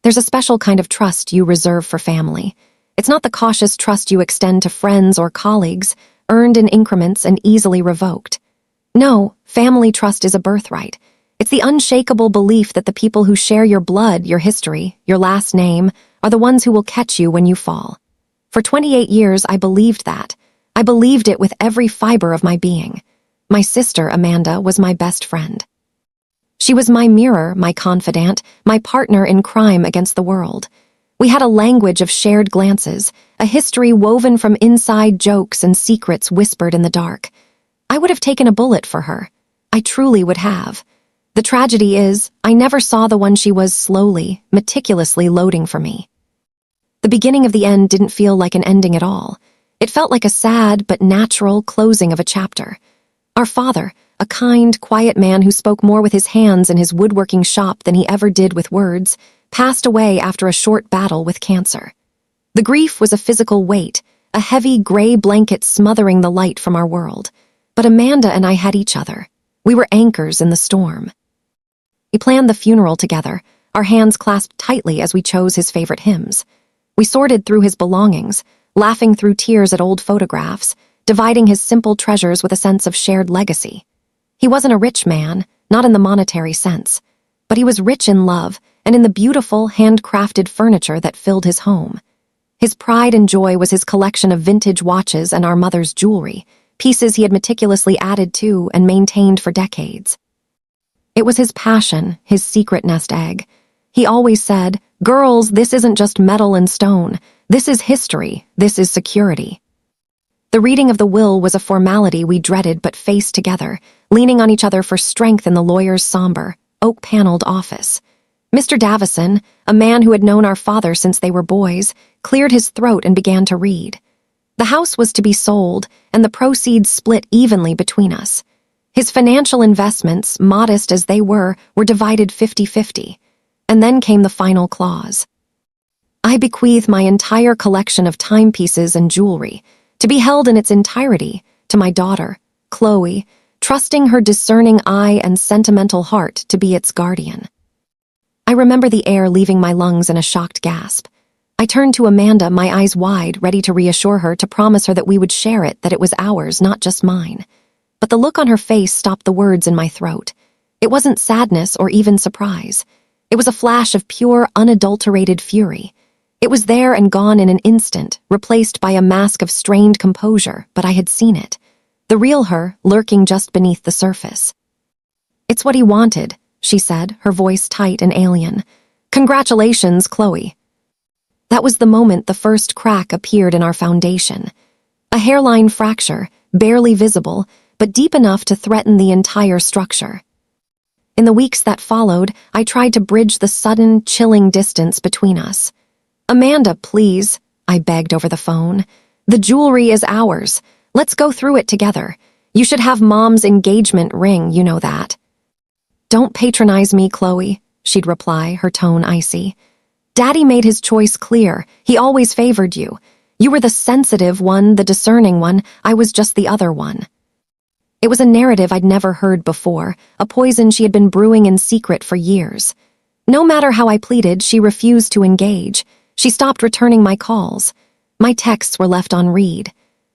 There's a special kind of trust you reserve for family. It's not the cautious trust you extend to friends or colleagues, earned in increments and easily revoked. No, family trust is a birthright. It's the unshakable belief that the people who share your blood, your history, your last name, are the ones who will catch you when you fall. For 28 years, I believed that. I believed it with every fiber of my being. My sister, Amanda, was my best friend. She was my mirror, my confidant, my partner in crime against the world. We had a language of shared glances, a history woven from inside jokes and secrets whispered in the dark. I would have taken a bullet for her. I truly would have. The tragedy is, I never saw the one she was slowly, meticulously loading for me. The beginning of the end didn't feel like an ending at all. It felt like a sad but natural closing of a chapter. Our father, a kind, quiet man who spoke more with his hands in his woodworking shop than he ever did with words, passed away after a short battle with cancer. The grief was a physical weight, a heavy gray blanket smothering the light from our world. But Amanda and I had each other. We were anchors in the storm. We planned the funeral together, our hands clasped tightly as we chose his favorite hymns. We sorted through his belongings, laughing through tears at old photographs, dividing his simple treasures with a sense of shared legacy. He wasn't a rich man, not in the monetary sense, but he was rich in love and in the beautiful, handcrafted furniture that filled his home. His pride and joy was his collection of vintage watches and our mother's jewelry, pieces he had meticulously added to and maintained for decades. It was his passion, his secret nest egg. He always said, "Girls, this isn't just metal and stone. This is history. This is security." The reading of the will was a formality we dreaded but faced together, leaning on each other for strength in the lawyer's somber, oak-paneled office. Mr. Davison, a man who had known our father since they were boys, cleared his throat and began to read. The house was to be sold, and the proceeds split evenly between us. His financial investments, modest as they were divided 50-50. And then came the final clause. I bequeath my entire collection of timepieces and jewelry, to be held in its entirety, to my daughter, Chloe, trusting her discerning eye and sentimental heart to be its guardian. I remember the air leaving my lungs in a shocked gasp. I turned to Amanda, my eyes wide, ready to reassure her, to promise her that we would share it, that it was ours, not just mine. But the look on her face stopped the words in my throat. It wasn't sadness or even surprise. It was a flash of pure, unadulterated fury. It was there and gone in an instant, replaced by a mask of strained composure, but I had seen it. The real her, lurking just beneath the surface. "It's what he wanted," she said, her voice tight and alien. "Congratulations, Chloe." That was the moment the first crack appeared in our foundation. A hairline fracture, barely visible, but deep enough to threaten the entire structure. In the weeks that followed, I tried to bridge the sudden, chilling distance between us. "Amanda, please," I begged over the phone. "The jewelry is ours. Let's go through it together. You should have Mom's engagement ring, you know that." "Don't patronize me, Chloe," she'd reply, her tone icy. "Daddy made his choice clear. He always favored you. You were the sensitive one, the discerning one. I was just the other one." It was a narrative I'd never heard before, a poison she had been brewing in secret for years. No matter how I pleaded, she refused to engage. She stopped returning my calls. My texts were left on read.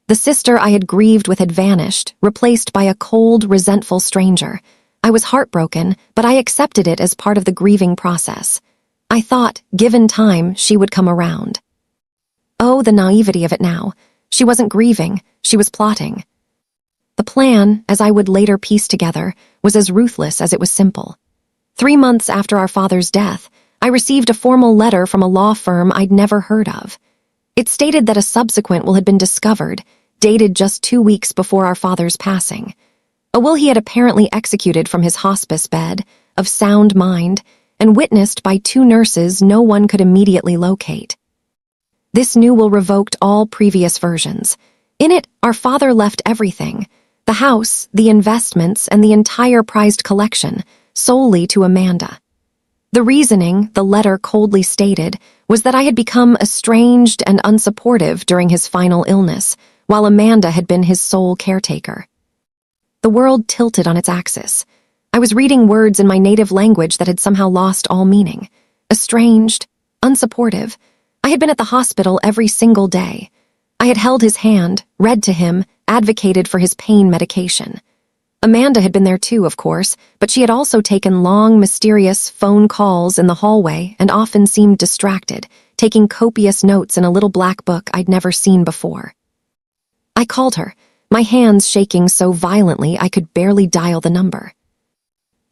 The sister I had grieved with had vanished, replaced by a cold, resentful stranger. I was heartbroken, but I accepted it as part of the grieving process. I thought, given time, she would come around. Oh, the naivety of it now. She wasn't grieving, she was plotting. The plan, as I would later piece together, was as ruthless as it was simple. 3 months after our father's death, I received a formal letter from a law firm I'd never heard of. It stated that a subsequent will had been discovered, dated just 2 weeks before our father's passing. A will he had apparently executed from his hospice bed, of sound mind, and witnessed by 2 nurses no one could immediately locate. This new will revoked all previous versions. In it, our father left everything, the house, the investments, and the entire prized collection, solely to Amanda. The reasoning, the letter coldly stated, was that I had become estranged and unsupportive during his final illness, while Amanda had been his sole caretaker. The world tilted on its axis. I was reading words in my native language that had somehow lost all meaning. Estranged, unsupportive. I had been at the hospital every single day. I had held his hand, read to him, advocated for his pain medication. Amanda had been there too, of course, but she had also taken long, mysterious phone calls in the hallway and often seemed distracted, taking copious notes in a little black book I'd never seen before. I called her, my hands shaking so violently I could barely dial the number.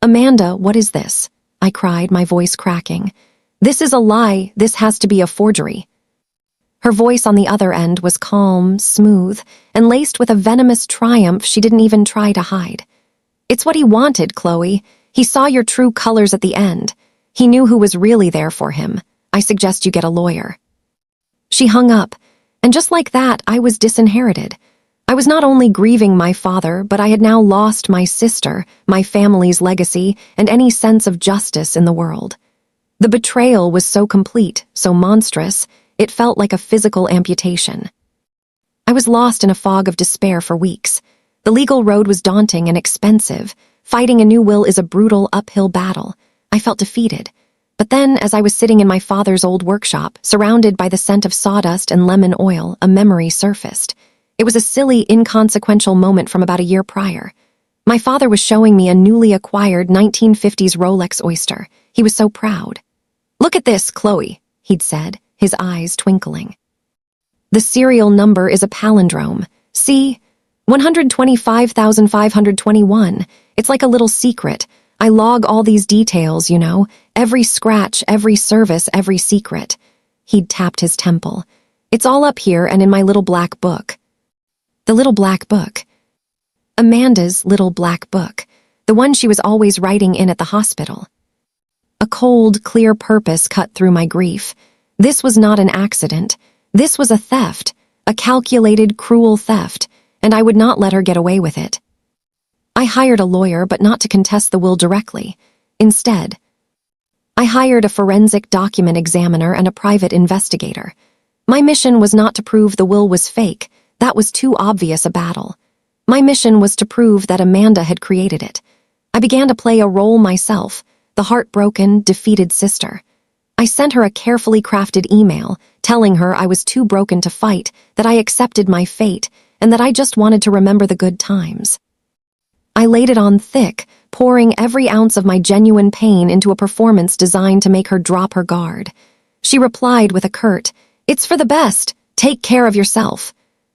"Amanda, what is this?" I cried, my voice cracking. "This is a lie. This has to be a forgery." Her voice on the other end was calm, smooth, and laced with a venomous triumph she didn't even try to hide. "It's what he wanted, Chloe. He saw your true colors at the end. He knew who was really there for him. I suggest you get a lawyer." She hung up, and just like that, I was disinherited. I was not only grieving my father, but I had now lost my sister, my family's legacy, and any sense of justice in the world. The betrayal was so complete, so monstrous, it felt like a physical amputation. I was lost in a fog of despair for weeks. The legal road was daunting and expensive. Fighting a new will is a brutal uphill battle. I felt defeated. But then, as I was sitting in my father's old workshop, surrounded by the scent of sawdust and lemon oil, a memory surfaced. It was a silly, inconsequential moment from about a year prior. My father was showing me a newly acquired 1950s Rolex Oyster. He was so proud. "Look at this, Chloe," he'd said, his eyes twinkling. "The serial number is a palindrome. See? 125,521. It's like a little secret. I log all these details, you know. Every scratch, every service, every secret." He'd tapped his temple. "It's all up here and in my little black book." The little black book. Amanda's little black book. The one she was always writing in at the hospital. A cold, clear purpose cut through my grief. This was not an accident. This was a theft, a calculated, cruel theft, and I would not let her get away with it. I hired a lawyer, but not to contest the will directly. Instead, I hired a forensic document examiner and a private investigator. My mission was not to prove the will was fake. That was too obvious a battle. My mission was to prove that Amanda had created it. I began to play a role myself, the heartbroken, defeated sister. I sent her a carefully crafted email, telling her I was too broken to fight, that I accepted my fate, and that I just wanted to remember the good times. I laid it on thick, pouring every ounce of my genuine pain into a performance designed to make her drop her guard. She replied with a curt, "It's for the best. Take care of yourself."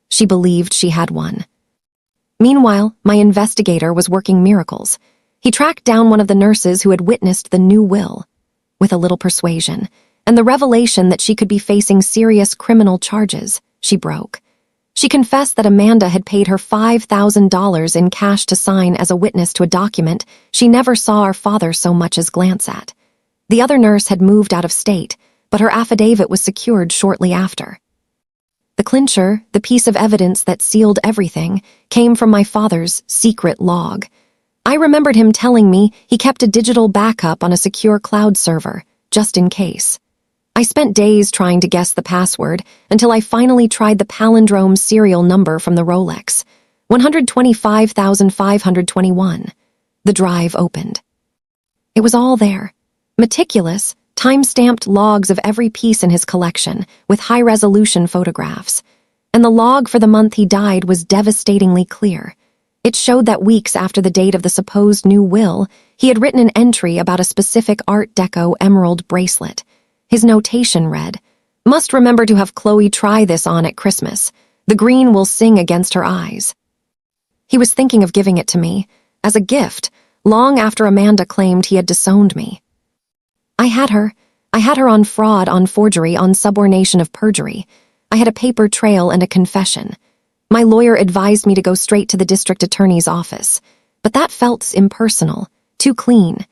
She believed she had won. Meanwhile, my investigator was working miracles. He tracked down one of the nurses who had witnessed the new will. With a little persuasion, and the revelation that she could be facing serious criminal charges, she broke. She confessed that Amanda had paid her $5,000 in cash to sign as a witness to a document she never saw our father so much as glance at. The other nurse had moved out of state, but her affidavit was secured shortly after. The clincher, the piece of evidence that sealed everything, came from my father's secret log. I remembered him telling me he kept a digital backup on a secure cloud server, just in case. I spent days trying to guess the password until I finally tried the palindrome serial number from the Rolex, 125,521. The drive opened. It was all there. Meticulous, time-stamped logs of every piece in his collection, with high-resolution photographs. And the log for the month he died was devastatingly clear. It showed that weeks after the date of the supposed new will, he had written an entry about a specific Art Deco emerald bracelet. His notation read, "Must remember to have Chloe try this on at Christmas. The green will sing against her eyes." He was thinking of giving it to me, as a gift, long after Amanda claimed he had disowned me. I had her on fraud, on forgery, on subornation of perjury. I had a paper trail and a confession. My lawyer advised me to go straight to the district attorney's office, but that felt impersonal, too clean.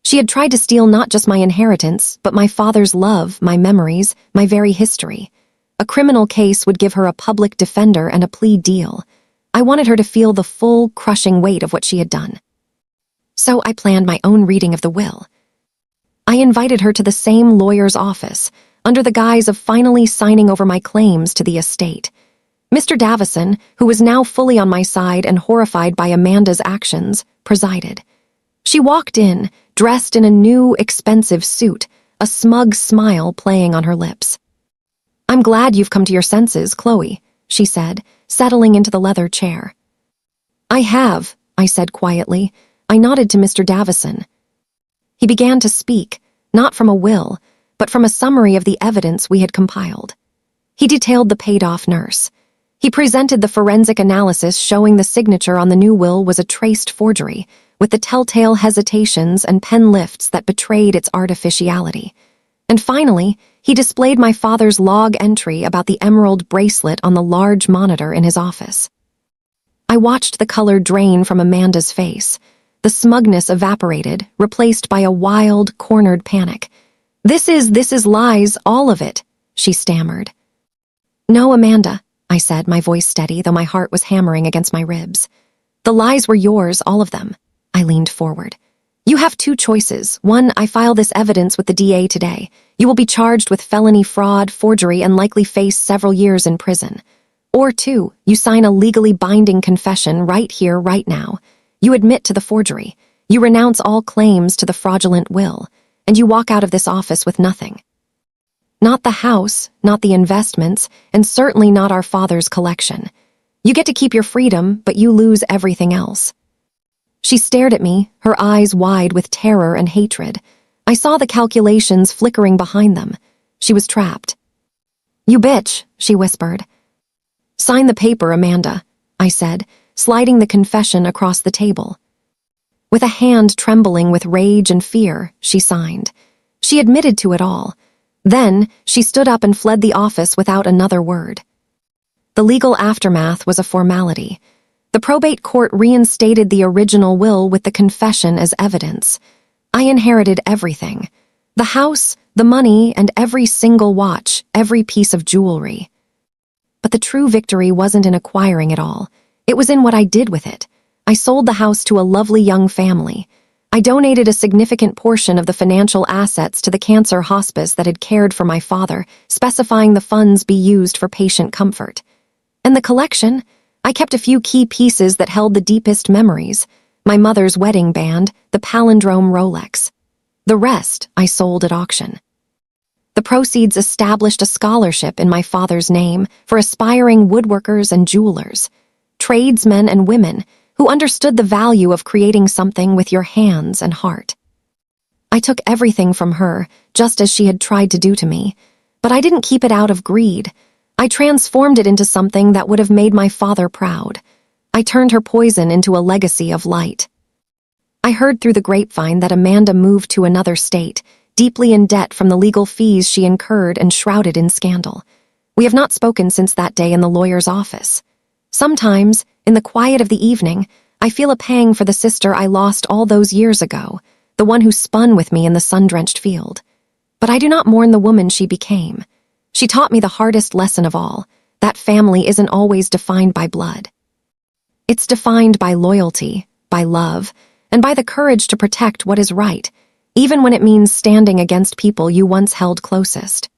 She had tried to steal not just my inheritance, but my father's love, my memories, my very history. A criminal case would give her a public defender and a plea deal. I wanted her to feel the full, crushing weight of what she had done. So I planned my own reading of the will. I invited her to the same lawyer's office, under the guise of finally signing over my claims to the estate. Mr. Davison, who was now fully on my side and horrified by Amanda's actions, presided. She walked in, dressed in a new, expensive suit, a smug smile playing on her lips. "I'm glad you've come to your senses, Chloe," she said, settling into the leather chair. "I have," I said quietly. I nodded to Mr. Davison. He began to speak, not from a will, but from a summary of the evidence we had compiled. He detailed the paid-off nurse. He presented the forensic analysis showing the signature on the new will was a traced forgery, with the telltale hesitations and pen lifts that betrayed its artificiality. And finally, he displayed my father's log entry about the emerald bracelet on the large monitor in his office. I watched the color drain from Amanda's face. The smugness evaporated, replaced by a wild, cornered panic. This is lies, all of it," she stammered. "No, Amanda," I said, my voice steady, though my heart was hammering against my ribs. "The lies were yours, all of them." I leaned forward. "You have two choices. One, I file this evidence with the DA today. You will be charged with felony fraud, forgery, and likely face several years in prison. Or two, you sign a legally binding confession right here, right now. You admit to the forgery. You renounce all claims to the fraudulent will, and you walk out of this office with nothing. Not the house, not the investments, and certainly not our father's collection. You get to keep your freedom, but you lose everything else." She stared at me, her eyes wide with terror and hatred. I saw the calculations flickering behind them. She was trapped. "You bitch," she whispered. "Sign the paper, Amanda," I said, sliding the confession across the table. With a hand trembling with rage and fear, she signed. She admitted to it all. Then, she stood up and fled the office without another word. The legal aftermath was a formality. The probate court reinstated the original will with the confession as evidence. I inherited everything. The house, the money, and every single watch, every piece of jewelry. But the true victory wasn't in acquiring it all. It was in what I did with it. I sold the house to a lovely young family. I donated a significant portion of the financial assets to the cancer hospice that had cared for my father, specifying the funds be used for patient comfort. And the collection? I kept a few key pieces that held the deepest memories. My mother's wedding band, the palindrome Rolex. The rest I sold at auction. The proceeds established a scholarship in my father's name for aspiring woodworkers and jewelers, tradesmen and women who understood the value of creating something with your hands and heart. I took everything from her, just as she had tried to do to me, but I didn't keep it out of greed. I transformed it into something that would have made my father proud. I turned her poison into a legacy of light. I heard through the grapevine that Amanda moved to another state, deeply in debt from the legal fees she incurred and shrouded in scandal. We have not spoken since that day in the lawyer's office. Sometimes, in the quiet of the evening, I feel a pang for the sister I lost all those years ago, the one who spun with me in the sun-drenched field. But I do not mourn the woman she became. She taught me the hardest lesson of all, that family isn't always defined by blood. It's defined by loyalty, by love, and by the courage to protect what is right, even when it means standing against people you once held closest.